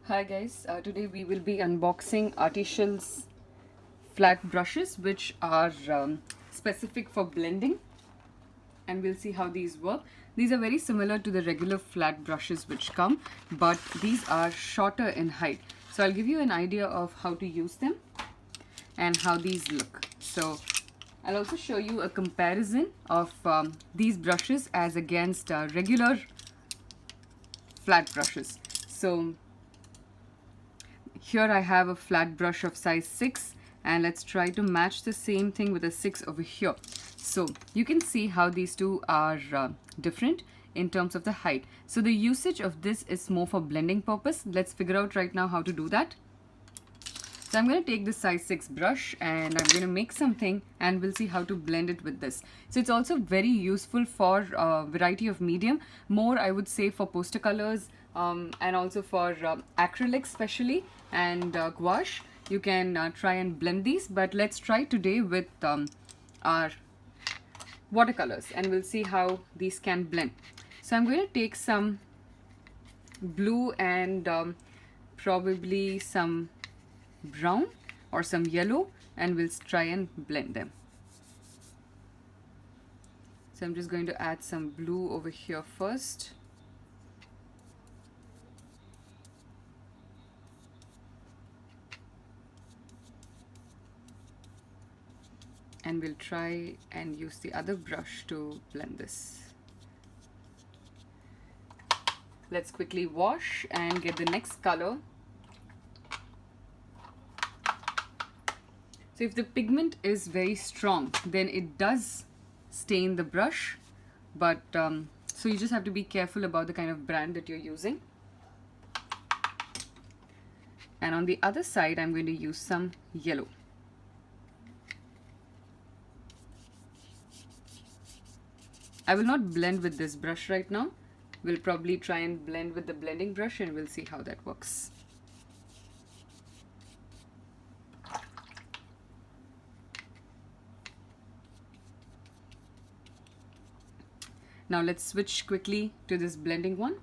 Hi guys, today we will be unboxing Artyshils flat brushes which are specific for blending, and we'll see how these work. These are very similar to the regular flat brushes which come, but these are shorter in height. So I'll give you an idea of how to use them and how these look. So I'll also show you a comparison of these brushes as against regular flat brushes. So here I have a flat brush of size 6, and let's try to match the same thing with a 6 over here. So you can see how these two are different in terms of the height. So the usage of this is more for blending purpose. Let's figure out right now how to do that. So I'm going to take the size 6 brush and I'm going to make something, and we'll see how to blend it with this. So it's also very useful for a variety of medium, more I would say for poster colors, and also for acrylics especially, and gouache. You can try and blend these, but let's try today with our watercolors and we'll see how these can blend. So I'm going to take some blue and probably some brown or some yellow, and we'll try and blend them. So I'm just going to add some blue over here first. And we'll try and use the other brush to blend this. Let's quickly wash and get the next color. So if the pigment is very strong, then it does stain the brush, but so you just have to be careful about the kind of brand that you're using. And on the other side, I'm going to use some yellow. I will not blend with this brush right now. We'll probably try and blend with the blending brush and we'll see how that works. Now let's switch quickly to this blending one.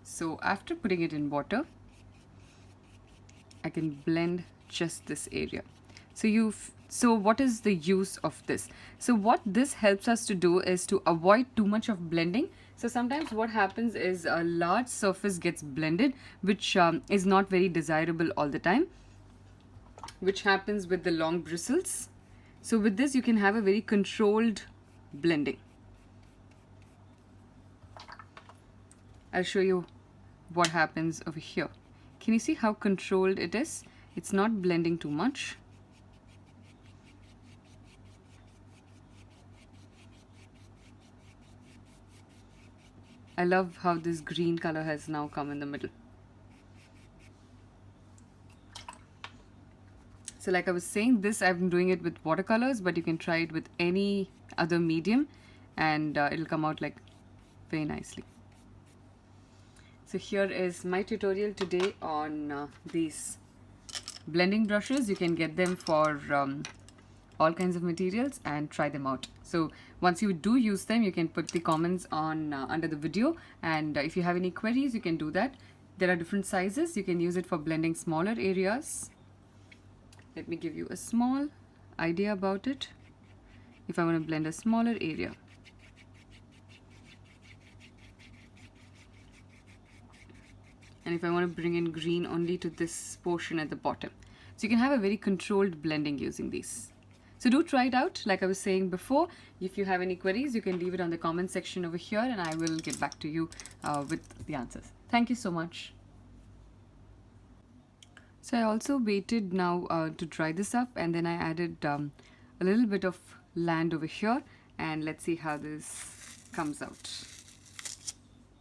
So after putting it in water, I can blend just this area. So what is the use of this? So what this helps us to do is to avoid too much of blending. So sometimes what happens is a large surface gets blended, which is not very desirable all the time, which happens with the long bristles. So with this you can have a very controlled blending. I'll show you what happens over here. Can you see how controlled it is? It's not blending too much. I love how this green color has now come in the middle. So like I was saying, this I've been doing it with watercolors, but you can try it with any other medium and it'll come out like very nicely. So here is my tutorial today on these blending brushes. You can get them for all kinds of materials and try them out. So once you do use them, you can put the comments on under the video, and if you have any queries, you can do that. There are different sizes. You can use it for blending smaller areas. Let me give you a small idea about it. If I want to blend a smaller area, and if I want to bring in green only to this portion at the bottom. So you can have a very controlled blending using these. So do try it out. Like I was saying before, if you have any queries, you can leave it on the comment section over here and I will get back to you with the answers. Thank you so much. So I also waited now to dry this up, and then I added a little bit of land over here, and let's see how this comes out.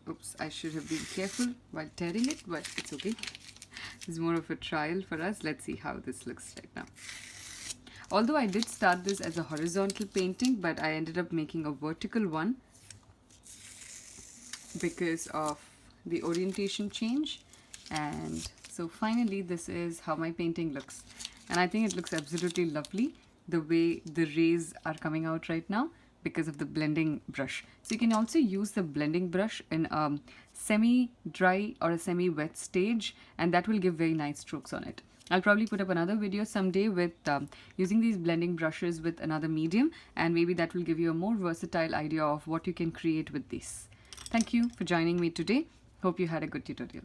Oops, I should have been careful while tearing it, but it's okay. It's more of a trial for us. Let's see how this looks right now. Although I did start this as a horizontal painting, but I ended up making a vertical one because of the orientation change. And so finally this is how my painting looks. And I think it looks absolutely lovely the way the rays are coming out right now. because of the blending brush. So you can also use the blending brush in a semi-dry or a semi-wet stage, and that will give very nice strokes on it. I'll probably put up another video someday with using these blending brushes with another medium, and maybe that will give you a more versatile idea of what you can create with this. Thank you for joining me today. Hope you had a good tutorial.